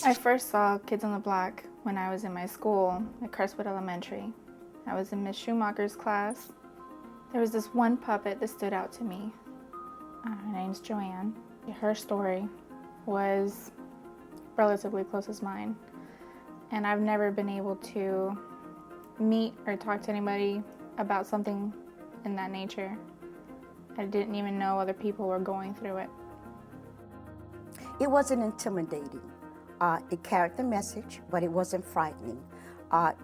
I first saw Kids on the Block when I was in my school at Crestwood Elementary. I was in Miss Schumacher's class. There was this one puppet that stood out to me. Her name's Joanne. Her story was relatively close as mine. And I've never been able to meet or talk to anybody about something in that nature. I didn't even know other people were going through it. It wasn't intimidating. It carried the message, but it wasn't frightening.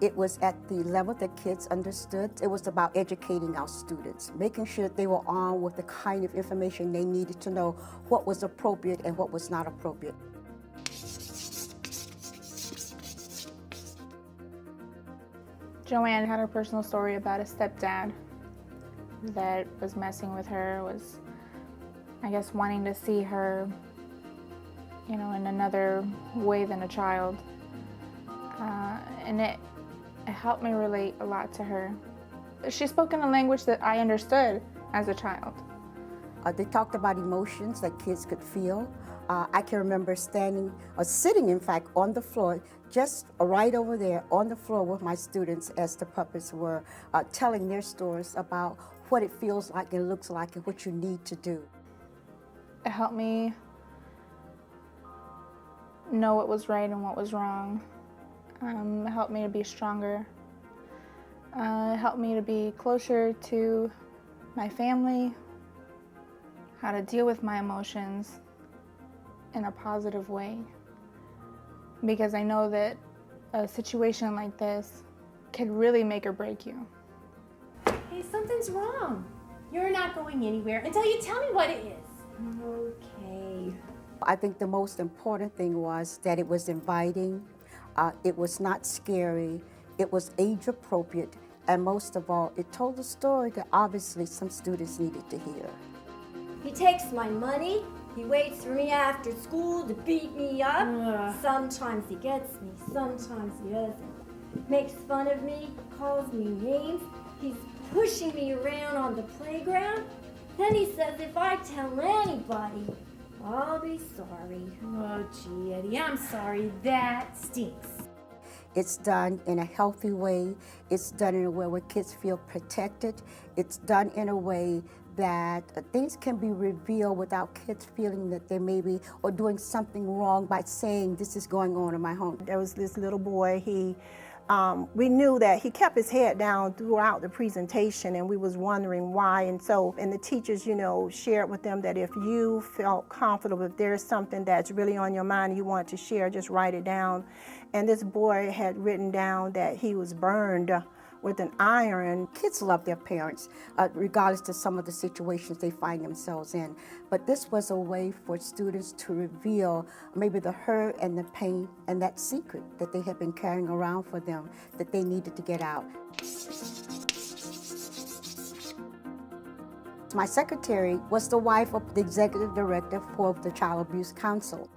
It was at the level that kids understood. It was about educating our students, making sure that they were armed with the kind of information they needed to know what was appropriate and what was not appropriate. Joanne had her personal story about a stepdad that was messing with her, was, I guess, wanting to see her, in another way than a child. And it helped me relate a lot to her. She spoke in a language that I understood as a child. They talked about emotions that kids could feel. I can remember sitting, in fact, on the floor, just right over there on the floor with my students as the puppets were telling their stories about what it feels like and looks like and what you need to do. It helped me know what was right and what was wrong. It helped me to be stronger. It helped me to be closer to my family, how to deal with my emotions in a positive way. Because I know that a situation like this could really make or break you. Hey, something's wrong. You're not going anywhere until you tell me what it is. Okay. I think the most important thing was that it was inviting, it was not scary, it was age appropriate, and most of all, it told a story that obviously some students needed to hear. He takes my money, he waits for me after school to beat me up. Sometimes he gets me, sometimes he doesn't. Makes fun of me, calls me names, he's pushing me around on the playground. Then he says if I tell anybody, I'll be sorry. Oh, gee, Eddie, I'm sorry. That stinks. It's done in a healthy way. It's done in a way where kids feel protected. It's done in a way that things can be revealed without kids feeling that they may be or doing something wrong by saying this is going on in my home. There was this little boy, we knew that he kept his head down throughout the presentation, and we was wondering why. And the teachers, shared with them that if you felt comfortable, if there's something that's really on your mind and you want to share, just write it down. And this boy had written down that he was burned with an iron. Kids love their parents, regardless of some of the situations they find themselves in. But this was a way for students to reveal maybe the hurt and the pain and that secret that they had been carrying around for them that they needed to get out. My secretary was the wife of the executive director for the Child Abuse Council.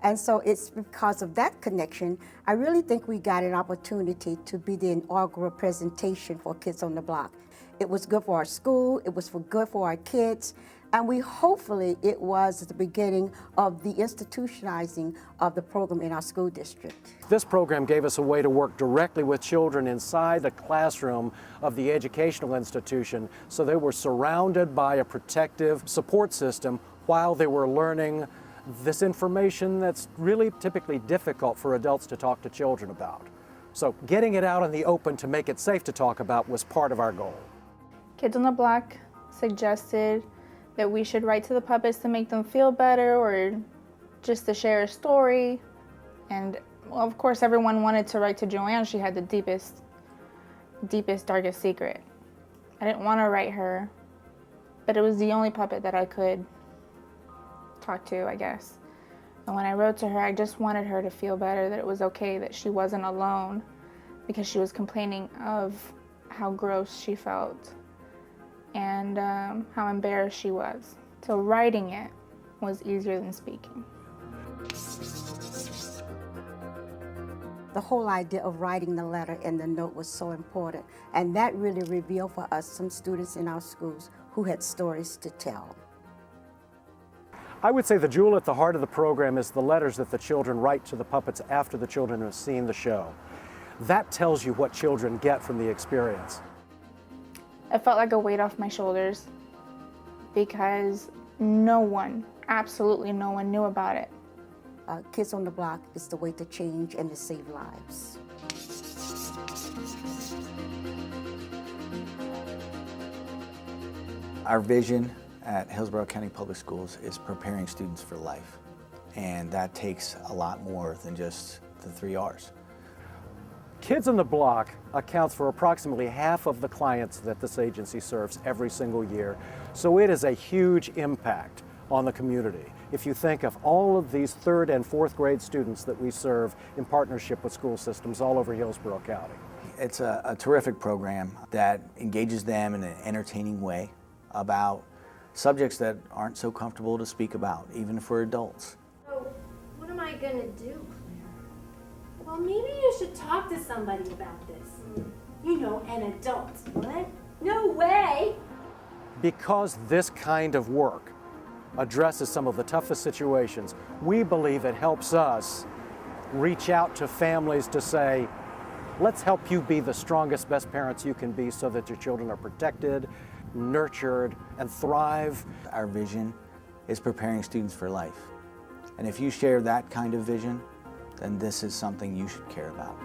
And so it's because of that connection, I really think we got an opportunity to be the inaugural presentation for Kids on the Block. It was good for our school, it was good for our kids, and hopefully it was the beginning of the institutionalizing of the program in our school district. This program gave us a way to work directly with children inside the classroom of the educational institution, so they were surrounded by a protective support system while they were learning this information that's really typically difficult for adults to talk to children about. So getting it out in the open to make it safe to talk about was part of our goal. Kids on the Block suggested that we should write to the puppets to make them feel better or just to share a story. And well, of course, everyone wanted to write to Joanne. She had the deepest, darkest secret. I didn't want to write her, but it was the only puppet that I could talk to, I guess. And when I wrote to her, I just wanted her to feel better, that it was okay, that she wasn't alone, because she was complaining of how gross she felt and how embarrassed she was. So writing it was easier than speaking. The whole idea of writing the letter and the note was so important, and that really revealed for us some students in our schools who had stories to tell. I would say the jewel at the heart of the program is the letters that the children write to the puppets after the children have seen the show. That tells you what children get from the experience. It felt like a weight off my shoulders because no one, absolutely no one knew about it. Kids on the Block is the way to change and to save lives. Our vision at Hillsborough County Public Schools is preparing students for life. And that takes a lot more than just the 3 R's. Kids on the Block accounts for approximately half of the clients that this agency serves every single year. So it is a huge impact on the community. If you think of all of these 3rd and 4th grade students that we serve in partnership with school systems all over Hillsborough County. It's a terrific program that engages them in an entertaining way about subjects that aren't so comfortable to speak about, even for adults. So, what am I gonna do, Claire? Well, maybe you should talk to somebody about this. You know, an adult. What? No way! Because this kind of work addresses some of the toughest situations, we believe it helps us reach out to families to say, let's help you be the strongest, best parents you can be so that your children are protected, nurtured, and thrive. Our vision is preparing students for life. And if you share that kind of vision, then this is something you should care about.